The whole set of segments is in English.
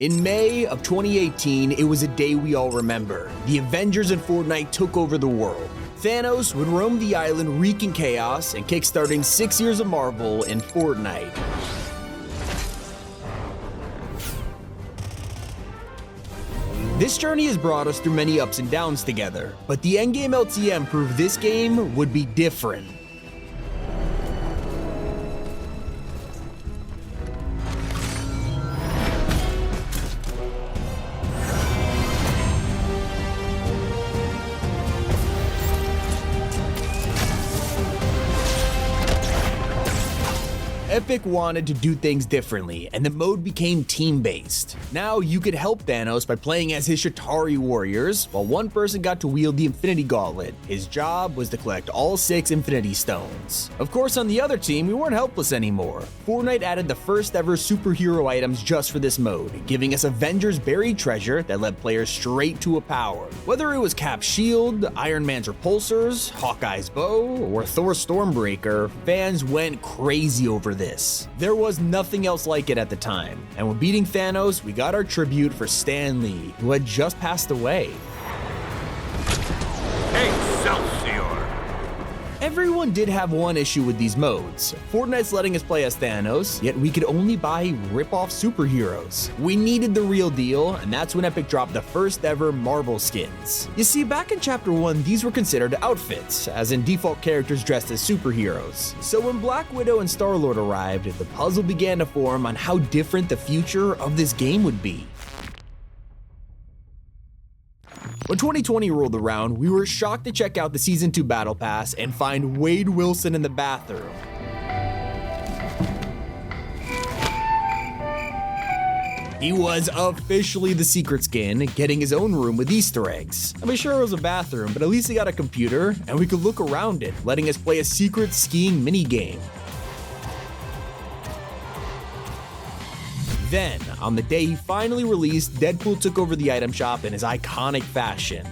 In May of 2018, it was a day we all remember. The Avengers and Fortnite took over the world. Thanos would roam the island wreaking chaos and kickstarting 6 years of Marvel in Fortnite. This journey has brought us through many ups and downs together, but the endgame LTM proved this game would be different. Epic wanted to do things differently, and the mode became team-based. Now you could help Thanos by playing as his Shatari warriors, while one person got to wield the Infinity Gauntlet. His job was to collect all 6 Infinity Stones. Of course, on the other team, we weren't helpless anymore. Fortnite added the first ever superhero items just for this mode, giving us Avengers buried treasure that led players straight to a power. Whether it was Cap's shield, Iron Man's repulsors, Hawkeye's bow, or Thor's Stormbreaker, fans went crazy over this. There was nothing else like it at the time, and when beating Thanos, we got our tribute for Stan Lee, who had just passed away. Excelsior! Everyone did have one issue with these modes. Fortnite's letting us play as Thanos, yet we could only buy rip-off superheroes. We needed the real deal, and that's when Epic dropped the first ever Marvel skins. You see, back in Chapter 1, these were considered outfits, as in default characters dressed as superheroes. So when Black Widow and Star-Lord arrived, the puzzle began to form on how different the future of this game would be. When 2020 rolled around, we were shocked to check out the Season 2 Battle Pass and find Wade Wilson in the bathroom. He was officially the secret skin, getting his own room with Easter eggs. I mean, sure it was a bathroom, but at least he got a computer, and we could look around it, letting us play a secret skiing minigame. Then, on the day he finally released, Deadpool took over the item shop in his iconic fashion.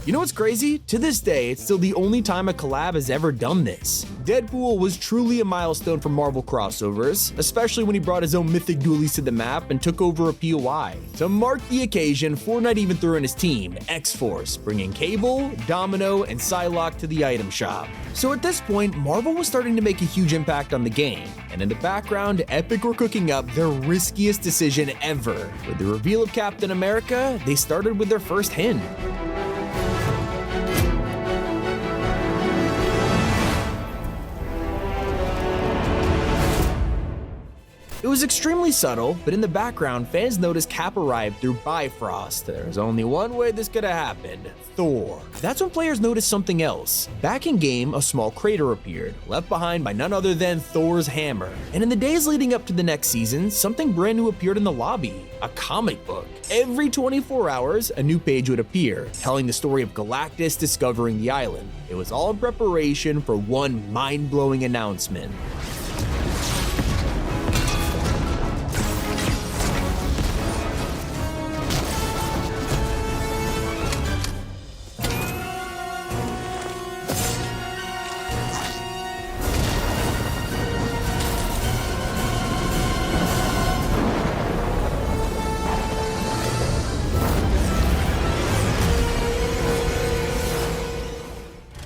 You know what's crazy? To this day, it's still the only time a collab has ever done this. Deadpool was truly a milestone for Marvel crossovers, especially when he brought his own mythic dualies to the map and took over a POI. To mark the occasion, Fortnite even threw in his team, X-Force, bringing Cable, Domino, and Psylocke to the item shop. So at this point, Marvel was starting to make a huge impact on the game, and in the background, Epic were cooking up their riskiest decision ever. With the reveal of Captain America, they started with their first hint. It was extremely subtle, but in the background, fans noticed Cap arrived through Bifrost. There's only one way this could have happened: Thor. That's when players noticed something else. Back in game, a small crater appeared, left behind by none other than Thor's hammer. And in the days leading up to the next season, something brand new appeared in the lobby: a comic book. Every 24 hours, a new page would appear, telling the story of Galactus discovering the island. It was all in preparation for one mind-blowing announcement.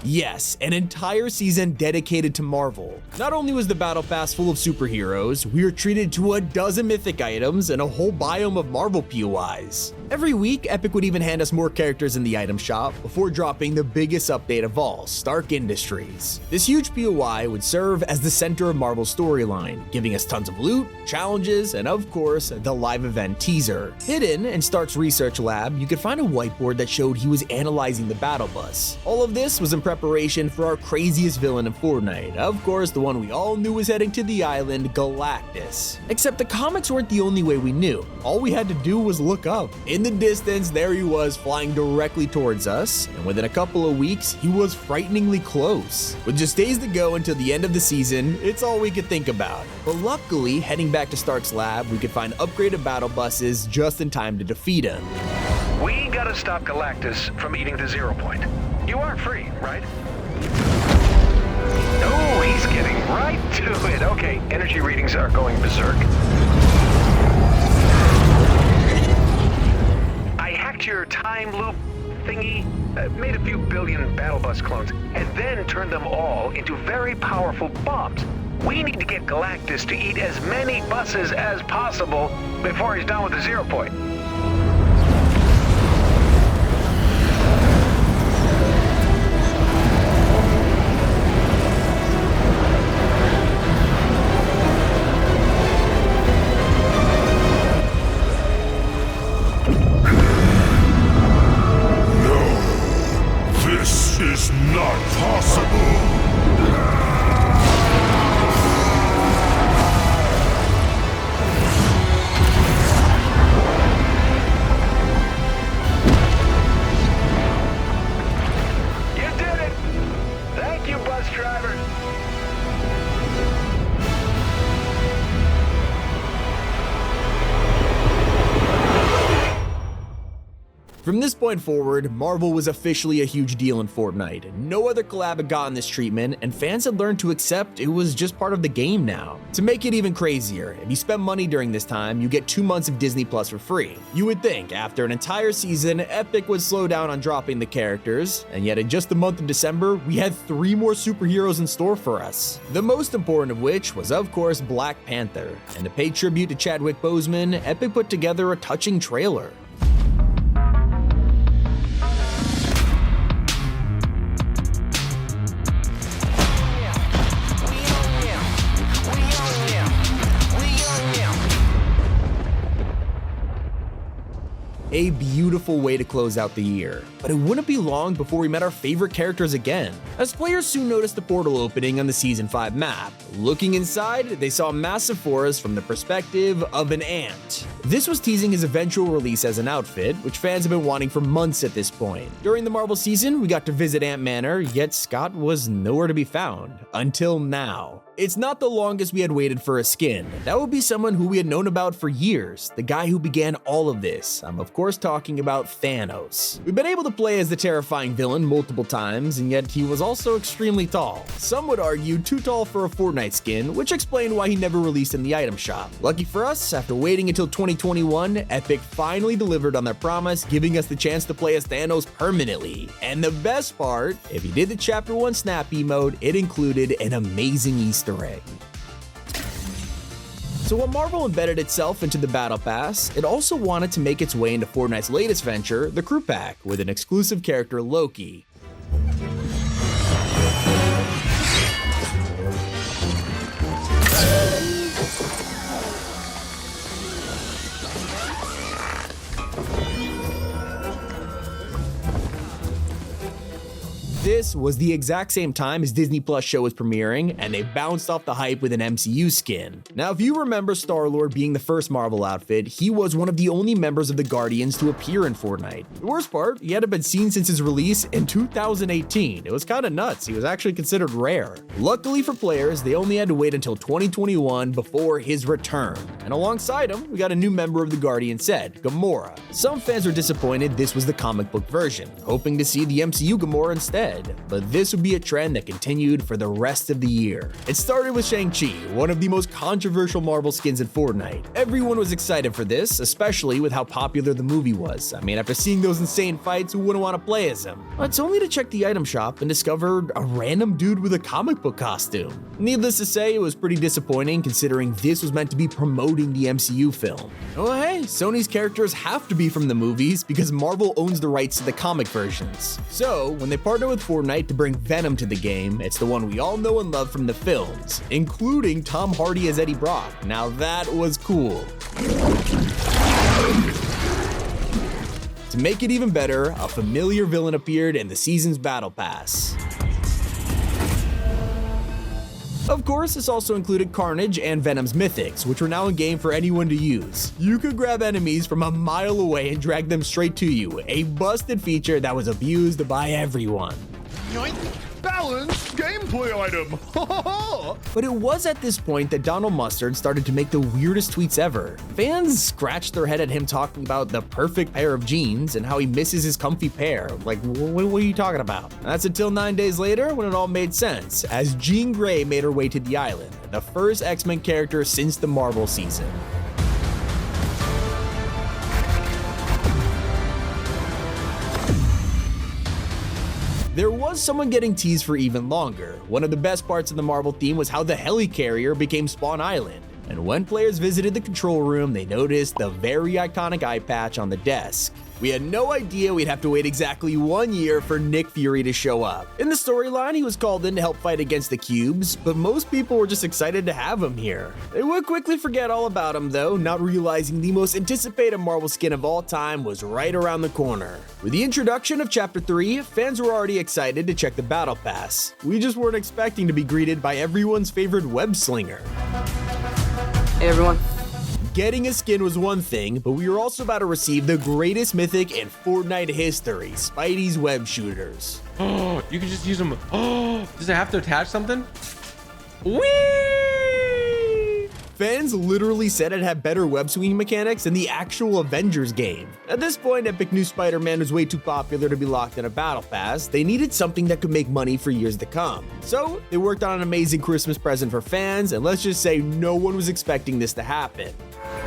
Yes, an entire season dedicated to Marvel. Not only was the Battle Pass full of superheroes, we were treated to a dozen mythic items and a whole biome of Marvel POIs. Every week, Epic would even hand us more characters in the item shop before dropping the biggest update of all, Stark Industries. This huge POI would serve as the center of Marvel's storyline, giving us tons of loot, challenges, and of course, the live event teaser. Hidden in Stark's research lab, you could find a whiteboard that showed he was analyzing the battle bus. All of this was in preparation for our craziest villain in Fortnite, of course the one we all knew was heading to the island, Galactus. Except the comics weren't the only way we knew. All we had to do was look up. In the distance, there he was flying directly towards us, and within a couple of weeks, he was frighteningly close. With just days to go until the end of the season, it's all we could think about. But luckily, heading back to Stark's lab, we could find upgraded battle buses just in time to defeat him. We gotta stop Galactus from eating the 0 point. free, right? Oh, he's getting right to it. Okay, energy readings are going berserk. I hacked your time loop thingy, made a few billion battle bus clones, and then turned them all into very powerful bombs. We need to get Galactus to eat as many buses as possible before he's done with the 0 point. This is not possible! You did it! Thank you, bus driver. From this point forward, Marvel was officially a huge deal in Fortnite. No other collab had gotten this treatment, and fans had learned to accept it was just part of the game now. To make it even crazier, if you spend money during this time, you get 2 months of Disney Plus for free. You would think, after an entire season, Epic would slow down on dropping the characters, and yet in just the month of December, we had 3 more superheroes in store for us. The most important of which was, of course, Black Panther. And to pay tribute to Chadwick Boseman, Epic put together a touching trailer. A beautiful way to close out the year. But it wouldn't be long before we met our favorite characters again, as players soon noticed the portal opening on the Season 5 map. Looking inside, they saw a massive forest from the perspective of an ant. This was teasing his eventual release as an outfit, which fans have been wanting for months at this point. During the Marvel season, we got to visit Ant Manor, yet Scott was nowhere to be found. Until now. It's not the longest we had waited for a skin. That would be someone who we had known about for years, the guy who began all of this. I'm of course talking about Thanos. We've been able to play as the terrifying villain multiple times, and yet he was also extremely tall. Some would argue too tall for a Fortnite skin, which explained why he never released in the item shop. Lucky for us, after waiting until 2021, Epic finally delivered on their promise, giving us the chance to play as Thanos permanently. And the best part, if you did the Chapter 1 Snap emote, it included an amazing Easter egg. So while Marvel embedded itself into the Battle Pass, it also wanted to make its way into Fortnite's latest venture, the Crew Pack, with an exclusive character, Loki. This was the exact same time as Disney Plus show was premiering, and they bounced off the hype with an MCU skin. Now, if you remember Star-Lord being the first Marvel outfit, he was one of the only members of the Guardians to appear in Fortnite. The worst part, he hadn't been seen since his release in 2018. It was kinda nuts, he was actually considered rare. Luckily for players, they only had to wait until 2021 before his return. And alongside him, we got a new member of the Guardian set, Gamora. Some fans were disappointed this was the comic book version, hoping to see the MCU Gamora instead. But this would be a trend that continued for the rest of the year. It started with Shang-Chi, one of the most controversial Marvel skins in Fortnite. Everyone was excited for this, especially with how popular the movie was. I mean, after seeing those insane fights, who wouldn't want to play as him? It's only to check the item shop and discover a random dude with a comic book costume. Needless to say, it was pretty disappointing considering this was meant to be promoting the MCU film. Well, hey, Sony's characters have to be from the movies because Marvel owns the rights to the comic versions. So, when they partner with Fortnite to bring Venom to the game, it's the one we all know and love from the films, including Tom Hardy as Eddie Brock. Now that was cool. To make it even better, a familiar villain appeared in the season's Battle Pass. Of course, this also included Carnage and Venom's mythics, which were now in game for anyone to use. You could grab enemies from a mile away and drag them straight to you, a busted feature that was abused by everyone. Balanced gameplay item! But it was at this point that Donald Mustard started to make the weirdest tweets ever. Fans scratched their head at him talking about the perfect pair of jeans and how he misses his comfy pair. Like, what are you talking about? That's until 9 days later when it all made sense, as Jean Grey made her way to the island, the first X-Men character since the Marvel season. There was someone getting teased for even longer. One of the best parts of the Marvel theme was how the helicarrier became Spawn Island. And when players visited the control room, they noticed the very iconic eye patch on the desk. We had no idea we'd have to wait exactly 1 year for Nick Fury to show up. In the storyline, he was called in to help fight against the Cubes, but most people were just excited to have him here. They would quickly forget all about him though, not realizing the most anticipated Marvel skin of all time was right around the corner. With the introduction of Chapter 3, fans were already excited to check the Battle Pass. We just weren't expecting to be greeted by everyone's favorite web slinger. Hey everyone. Getting a skin was one thing, but we were also about to receive the greatest mythic in Fortnite history, Spidey's web shooters. Oh, you can just use them. Oh, does it have to attach something? Whee! Fans literally said it had better web swinging mechanics than the actual Avengers game. At this point, Epic knew Spider-Man was way too popular to be locked in a battle pass. They needed something that could make money for years to come. So they worked on an amazing Christmas present for fans, and let's just say no one was expecting this to happen.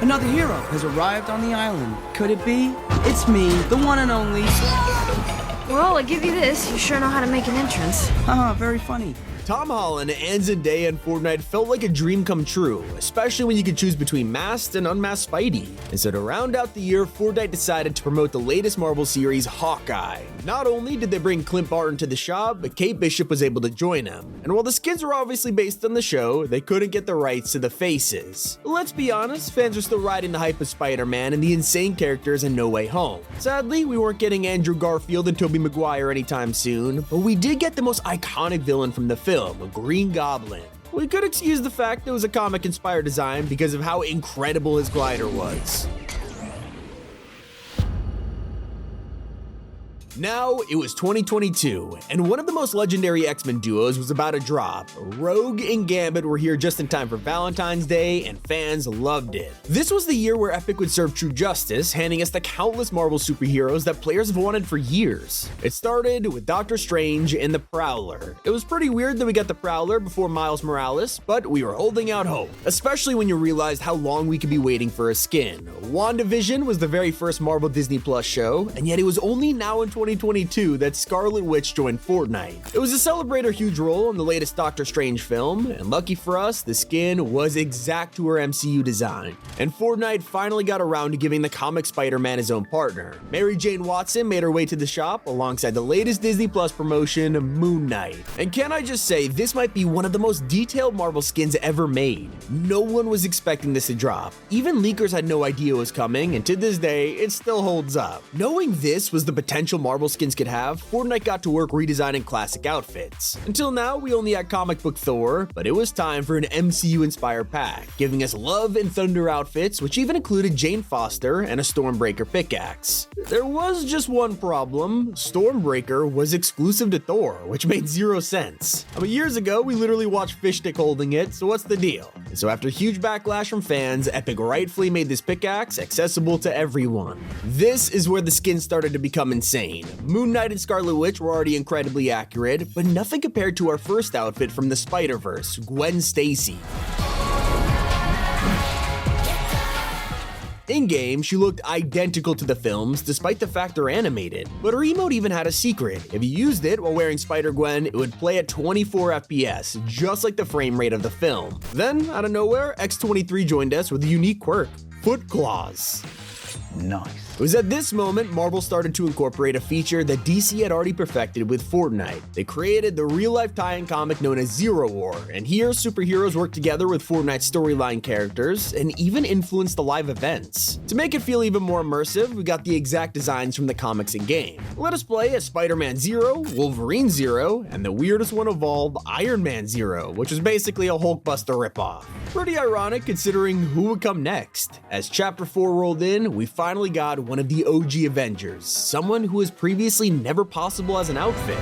Another hero has arrived on the island. Could it be? It's me, the one and only. Well, I give you this. You sure know how to make an entrance. Haha, very funny. Tom Holland and Zendaya in Fortnite felt like a dream come true, especially when you could choose between masked and unmasked Spidey. And so to round out the year, Fortnite decided to promote the latest Marvel series, Hawkeye. Not only did they bring Clint Barton to the shop, but Kate Bishop was able to join him. And while the skins were obviously based on the show, they couldn't get the rights to the faces. Let's be honest, fans are still riding the hype of Spider-Man and the insane characters in No Way Home. Sadly, we weren't getting Andrew Garfield and Tobey Maguire anytime soon, but we did get the most iconic villain from the film, Green Goblin. We could excuse the fact it was a comic-inspired design because of how incredible his glider was. Now, it was 2022, and one of the most legendary X-Men duos was about to drop. Rogue and Gambit were here just in time for Valentine's Day, and fans loved it. This was the year where Epic would serve true justice, handing us the countless Marvel superheroes that players have wanted for years. It started with Doctor Strange and the Prowler. It was pretty weird that we got the Prowler before Miles Morales, but we were holding out hope, especially when you realized how long we could be waiting for a skin. WandaVision was the very first Marvel Disney Plus show, and yet it was only now in 2022 that Scarlet Witch joined Fortnite. It was to celebrate her huge role in the latest Doctor Strange film, and lucky for us, the skin was exact to her MCU design. And Fortnite finally got around to giving the comic Spider-Man his own partner. Mary Jane Watson made her way to the shop alongside the latest Disney Plus promotion, Moon Knight. And can I just say, this might be one of the most detailed Marvel skins ever made. No one was expecting this to drop. Even leakers had no idea it was coming, and to this day, it still holds up. Knowing this was the potential Marvel skins could have, Fortnite got to work redesigning classic outfits. Until now, we only had comic book Thor, but it was time for an MCU-inspired pack, giving us Love and Thunder outfits, which even included Jane Foster and a Stormbreaker pickaxe. There was just one problem: Stormbreaker was exclusive to Thor, which made zero sense. I mean, years ago, we literally watched Fishstick holding it, so what's the deal? And so after huge backlash from fans, Epic rightfully made this pickaxe accessible to everyone. This is where the skins started to become insane. Moon Knight and Scarlet Witch were already incredibly accurate, but nothing compared to our first outfit from the Spider-Verse, Gwen Stacy. In-game, she looked identical to the films, despite the fact they're animated. But her emote even had a secret. If you used it while wearing Spider-Gwen, it would play at 24 FPS, just like the frame rate of the film. Then, out of nowhere, X-23 joined us with a unique quirk: foot claws. Nice. It was at this moment Marvel started to incorporate a feature that DC had already perfected with Fortnite. They created the real-life tie-in comic known as Zero War, and here superheroes worked together with Fortnite storyline characters and even influenced the live events. To make it feel even more immersive, we got the exact designs from the comics in-game. Let us play as Spider-Man Zero, Wolverine Zero, and the weirdest one of all, Iron Man Zero, which was basically a Hulkbuster ripoff. Pretty ironic considering who would come next. As Chapter 4 rolled in, we finally got one of the OG Avengers, someone who was previously never possible as an outfit.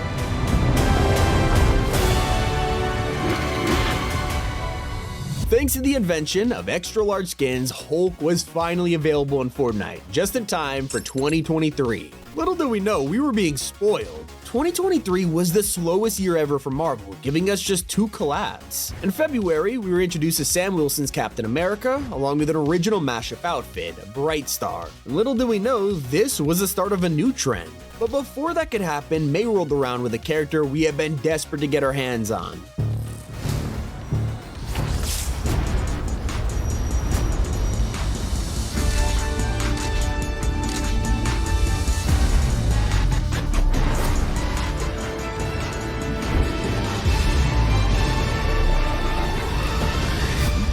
Thanks to the invention of extra-large skins, Hulk was finally available in Fortnite, just in time for 2023. Little did we know, we were being spoiled. 2023 was the slowest year ever for Marvel, giving us just 2 collabs. In February, we were introduced to Sam Wilson's Captain America, along with an original mashup outfit, Bright Star. And little did we know, this was the start of a new trend. But before that could happen, May rolled around with a character we have been desperate to get our hands on.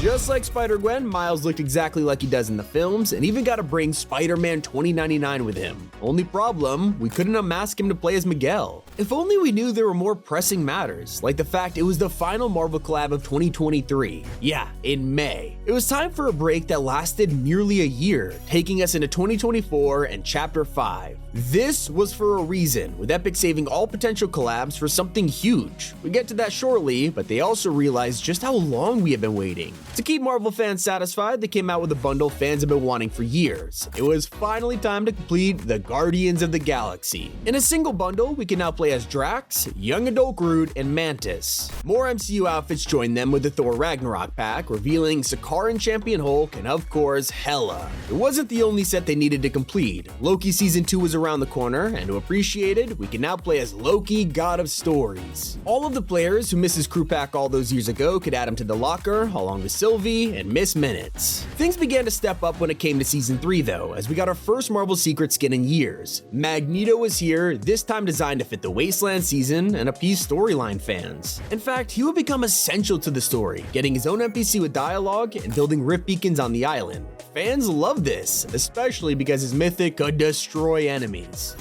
Just like Spider-Gwen, Miles looked exactly like he does in the films, and even got to bring Spider-Man 2099 with him. Only problem, we couldn't unmask him to play as Miguel. If only we knew there were more pressing matters, like the fact it was the final Marvel collab of 2023. Yeah, in May. It was time for a break that lasted nearly a year, taking us into 2024 and Chapter 5. This was for a reason, with Epic saving all potential collabs for something huge. We'll get to that shortly, but they also realized just how long we have been waiting. To keep Marvel fans satisfied, they came out with a bundle fans have been wanting for years. It was finally time to complete the Guardians of the Galaxy. In a single bundle, we can now play as Drax, young adult Groot, and Mantis. More MCU outfits join them with the Thor Ragnarok pack, revealing Sakaran Champion Hulk, and of course, Hela. It wasn't the only set they needed to complete. Loki Season 2 was around the corner, and to appreciate it, we can now play as Loki, God of Stories. All of the players who missed his crew pack all those years ago could add him to the locker, along with Sylvie and Miss Minutes. Things began to step up when it came to Season 3 though, as we got our first Marvel Secret skin in years. Magneto was here, this time designed to fit the Wasteland season and appease storyline fans. In fact, he would become essential to the story, getting his own NPC with dialogue and building rift beacons on the island. Fans love this, especially because his mythic could destroy enemies.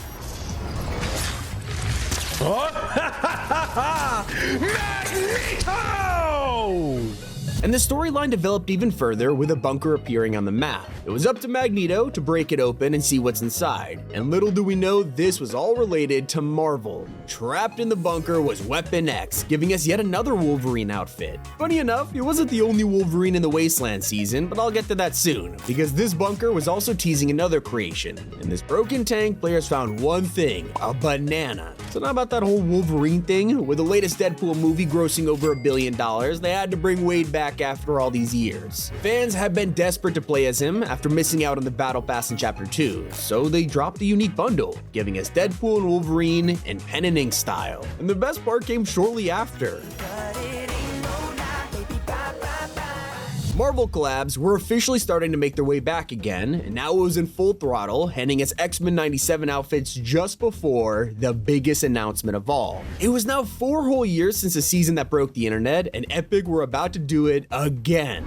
Magneto! And the storyline developed even further with a bunker appearing on the map. It was up to Magneto to break it open and see what's inside. And little do we know, this was all related to Marvel. Trapped in the bunker was Weapon X, giving us yet another Wolverine outfit. Funny enough, it wasn't the only Wolverine in the Wasteland season, but I'll get to that soon, because this bunker was also teasing another creation. In this broken tank, players found one thing, a banana. So not about that whole Wolverine thing. With the latest Deadpool movie grossing over $1 billion, they had to bring Wade back after all these years. Fans have been desperate to play as him after missing out on the Battle Pass in Chapter 2, so they dropped the unique bundle, giving us Deadpool and Wolverine in pen and ink style. And the best part came shortly after. Marvel collabs were officially starting to make their way back again, and now it was in full throttle, handing us X-Men 97 outfits just before the biggest announcement of all. It was now 4 whole years since the season that broke the internet, and Epic were about to do it again.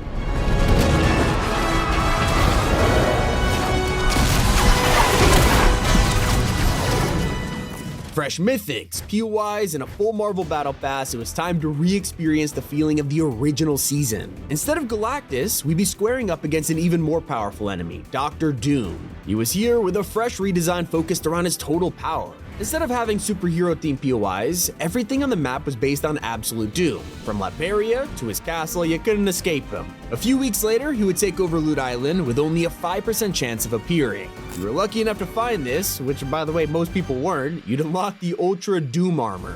Fresh mythics, POIs, and a full Marvel Battle Pass, it was time to re-experience the feeling of the original season. Instead of Galactus, we'd be squaring up against an even more powerful enemy, Doctor Doom. He was here with a fresh redesign focused around his total power. Instead of having superhero-themed POIs, everything on the map was based on absolute doom. From Latveria to his castle, you couldn't escape him. A few weeks later, he would take over Loot Island with only a 5% chance of appearing. If you were lucky enough to find this, which by the way most people weren't, you'd unlock the Ultra Doom armor.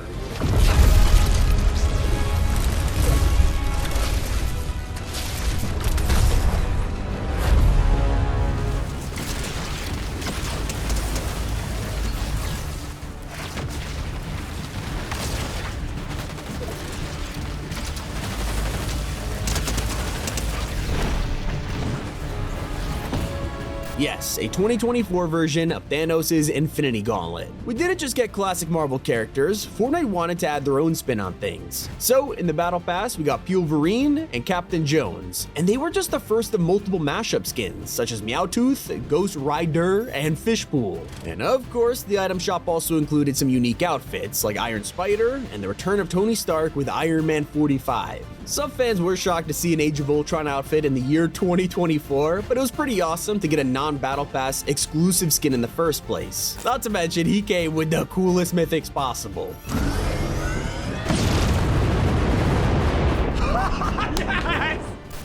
Yes, a 2024 version of Thanos' Infinity Gauntlet. We didn't just get classic Marvel characters, Fortnite wanted to add their own spin on things. So, in the Battle Pass, we got Wolverine and Captain Jones, and they were just the first of multiple mashup skins, such as Meowtooth, Ghost Rider, and Fishpool. And of course, the item shop also included some unique outfits, like Iron Spider, and the return of Tony Stark with Iron Man 45. Some fans were shocked to see an Age of Ultron outfit in the year 2024, but it was pretty awesome to get a non-Battle Pass exclusive skin in the first place. Not to mention, he came with the coolest mythics possible.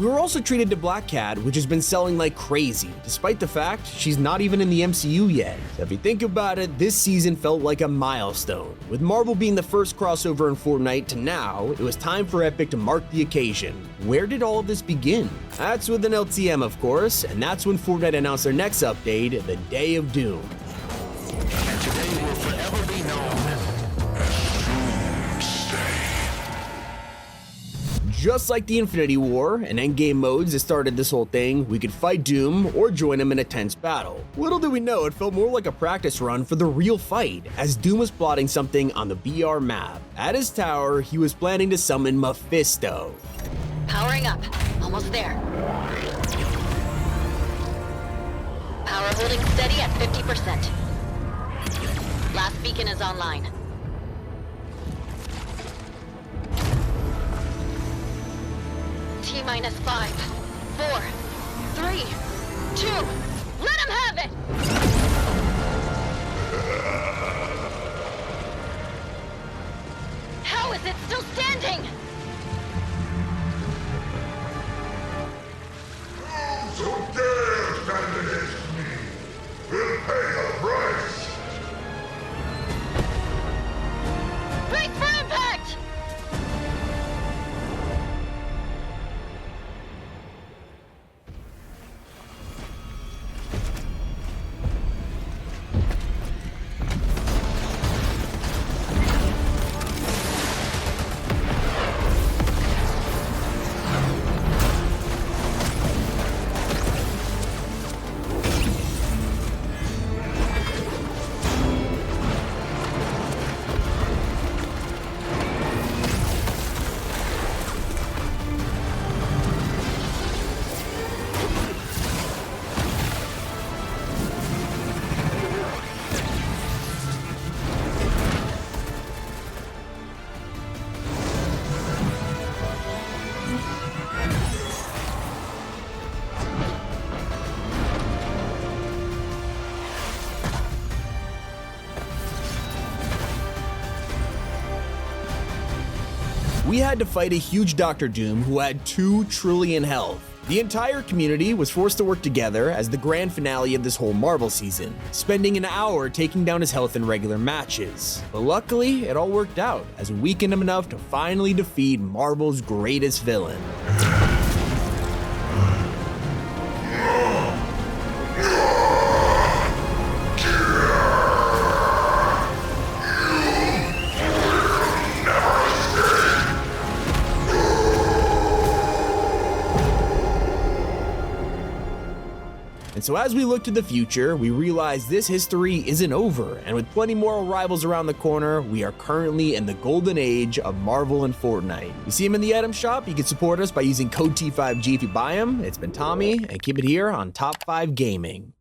We were also treated to Black Cat, which has been selling like crazy, despite the fact she's not even in the MCU yet. So if you think about it, this season felt like a milestone. With Marvel being the first crossover in Fortnite to now, it was time for Epic to mark the occasion. Where did all of this begin? That's with an LTM, of course, and that's when Fortnite announced their next update, the Day of Doom. Today will forever be known Just like the Infinity War and Endgame modes that started this whole thing, we could fight Doom or join him in a tense battle. Little did we know, it felt more like a practice run for the real fight, as Doom was plotting something on the BR map. At his tower, he was planning to summon Mephisto. Powering up. Almost there. Power holding steady at 50%. Last beacon is online. T-minus 5, 4, 3, 2, let him have it! How is it still standing? Those who dare stand against me will pay a price. Brace for impact! We had to fight a huge Dr. Doom who had 2 trillion health. The entire community was forced to work together as the grand finale of this whole Marvel season, spending an hour taking down his health in regular matches. But luckily, it all worked out as we weakened him enough to finally defeat Marvel's greatest villain. And so as we look to the future, we realize this history isn't over, and with plenty more rivals around the corner, we are currently in the golden age of Marvel and Fortnite. You see them in the item shop, you can support us by using code T5G if you buy them. It's been Tommy, and keep it here on Top 5 Gaming.